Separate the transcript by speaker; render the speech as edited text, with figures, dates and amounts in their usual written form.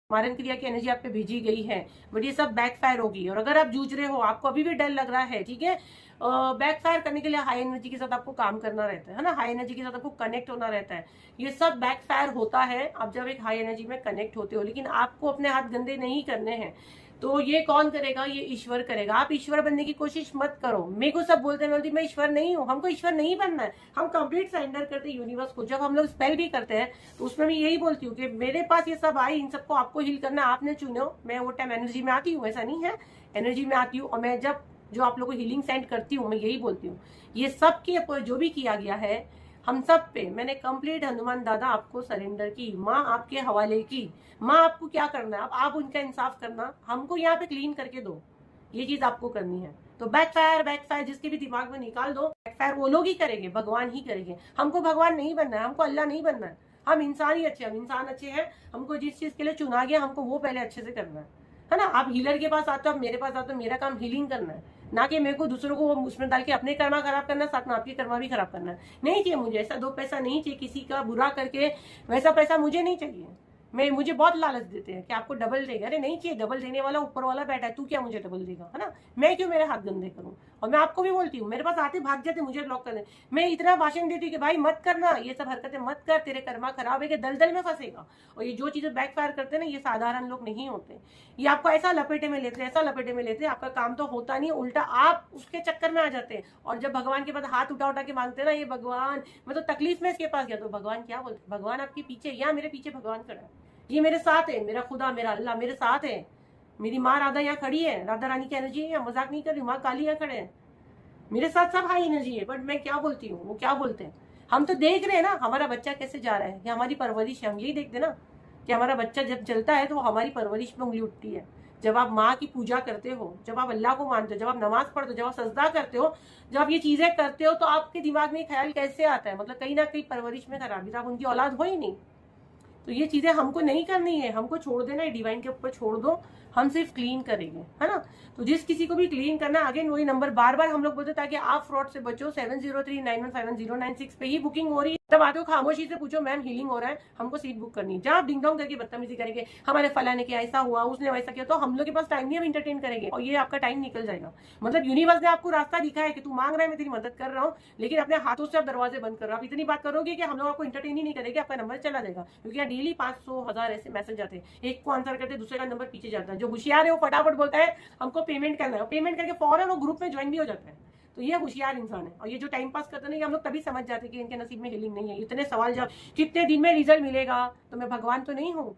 Speaker 1: मारन क्रिया की एनर्जी आप पे भेजी गई है, बट ये सब बैकफायर होगी। और अगर आप जूझ रहे हो, आपको अभी भी डर लग रहा है, ठीक है, बैकफायर करने के लिए हाई एनर्जी के साथ आपको काम करना रहता है ना, हाई एनर्जी के साथ आपको कनेक्ट होना रहता है। ये सब बैकफायर होता है आप जब एक हाई एनर्जी में कनेक्ट होते हो, लेकिन आपको अपने हाथ गंदे नहीं करने हैं। तो ये कौन करेगा? ये ईश्वर करेगा। आप ईश्वर बनने की कोशिश मत करो। मेरे को सब बोलते हैं मैं ईश्वर नहीं हूँ, हमको ईश्वर नहीं बनना है। हम कंप्लीट सरेंडर करते हैं यूनिवर्स को। जब हम लोग स्पेल भी करते हैं तो उसमें मैं यही बोलती हूँ कि मेरे पास ये सब आई, इन सबको आपको हील करना, आपने चुनो। मैं वो टाइम एनर्जी में आती हूँ, ऐसा नहीं है, एनर्जी में आती हूँ। और मैं जब जो आप लोगों को हीलिंग सेंड करती हूँ, मैं यही बोलती हूँ, ये सब की जो भी किया गया है हम सब पे, मैंने कंप्लीट हनुमान दादा आपको सरेंडर की, माँ आपके हवाले की। माँ आपको क्या करना है, आप उनका इंसाफ करना, हमको यहाँ पे क्लीन करके दो, ये चीज आपको करनी है। तो बैकफायर जिसके भी दिमाग में निकाल दो। बैकफायर वो लोग ही करेंगे, भगवान ही करेंगे। हमको भगवान नहीं बनना है, हमको अल्लाह नहीं बनना है। हम इंसान ही अच्छे, हम इंसान अच्छे हैं। हमको जिस चीज के लिए चुना गया, हमको वो पहले अच्छे से करना है ना। आप हीलर के पास आते हो, आप मेरे पास आते हो, मेरा काम हीलिंग करना है, ना कि मेरे को दूसरों को उसमें डाल के अपने कर्मा खराब करना, साथ में आपके कर्मा भी खराब करना है। नहीं चाहिए मुझे ऐसा। दो पैसा नहीं चाहिए किसी का बुरा करके, वैसा पैसा मुझे नहीं चाहिए। मुझे बहुत लालच देते हैं कि आपको डबल देगा। अरे नहीं चाहिए, डबल देने वाला ऊपर वाला बैठा है, तू क्या मुझे डबल देगा, है ना। मैं क्यों मेरे हाथ गंदे करूं। और मैं आपको भी बोलती हूँ, मेरे पास आते भाग जाते मुझे ब्लॉक कर दे। मैं इतना भाषण देती हूँ कि भाई मत करना, ये सब हरकतें मत कर, तेरे कर्मा खराब है कि दलदल में फंसेगा। और ये जो चीजें बैकफायर करते हैं ना, ये साधारण लोग नहीं होते। ये आपको ऐसा लपेटे में लेते हैं, ऐसा लपेटे में लेते हैं, आपका काम तो होता नहीं, उल्टा आप उसके चक्कर में आ जाते हैं। और जब भगवान के पास हाथ उठा उठा के मांगते हैं ना, ये भगवान मैं तो तकलीफ में इसके पास गया, तो भगवान क्या बोलते, भगवान आपके पीछे, या मेरे पीछे भगवान खड़ा है, ये मेरे साथ है, मेरा खुदा मेरा अल्लाह मेरे साथ है। मेरी माँ राधा यहाँ खड़ी है, राधा रानी की एनर्जी है, मजाक नहीं कर रही, माँ काली यहाँ खड़े हैं, मेरे साथ सब हाई एनर्जी है। बट मैं क्या बोलती हूँ, वो क्या बोलते हैं, हम तो देख रहे हैं ना हमारा बच्चा कैसे जा रहा है, कि हमारी परवरिश है, हम यही देखते ना कि हमारा बच्चा जब चलता है तो हमारी परवरिश में उंगली उठती है। जब आप माँ की पूजा करते हो, जब आप अल्लाह को मानते हो, जब आप नमाज पढ़ते हो, जब आप सजदा करते हो, जब आप ये चीजें करते हो, तो आपके दिमाग में ख्याल कैसे आता है, मतलब कहीं ना कहीं परवरिश में खराबी, तो आप उनकी औलाद हो ही नहीं। तो ये चीजें हमको नहीं करनी है, हमको छोड़ देना है, डिवाइन के ऊपर छोड़ दो, हम सिर्फ क्लीन करेंगे, है ना। तो जिस किसी को भी क्लीन करना, अगेन वही नंबर बार बार हम लोग बोलते ताकि आप फ्रॉड से बचो। 7039151096 पे ही बुकिंग हो रही है। तब आते हो खामोशी से पूछो मैम हीलिंग हो रहा है, हमको सीट बुक करनी है। जब आप डिंग डोंग करके बदतमीजी करेंगे, हमारे फलाने के ऐसा हुआ, उसने वैसा किया, तो हम लोग के पास टाइम नहीं, हम इंटरटेन करेंगे और ये आपका टाइम निकल जाएगा। मतलब यूनिवर्स ने आपको रास्ता दिखा है कि तू मांग रहा है, मैं तेरी मदद कर रहा हूँ, लेकिन अपने हाथों से आप दरवाजे बंद कर रहे हो। आप इतनी बात करोगे कि हम लोग आपको इंटरटेन ही नहीं करेंगे, आपका नंबर चला जाएगा। क्योंकि यहाँ डेली 500,000 ऐसे मैसेज आते हैं, एक को आंसर करते दूसरे का नंबर पीछे जाता है। जो होशियार है वो फटाफट बोलता है हमको पेमेंट करना है, पेमेंट करके फौरन वो ग्रुप में ज्वाइन भी हो जाता है। तो ये होशियार इंसान है। और ये जो टाइम पास करते हैं, हम लोग तभी समझ जाते हैं कि इनके नसीब में हीलिंग नहीं है। इतने सवाल जब कितने दिन में रिजल्ट मिलेगा, तो मैं भगवान तो नहीं हूँ।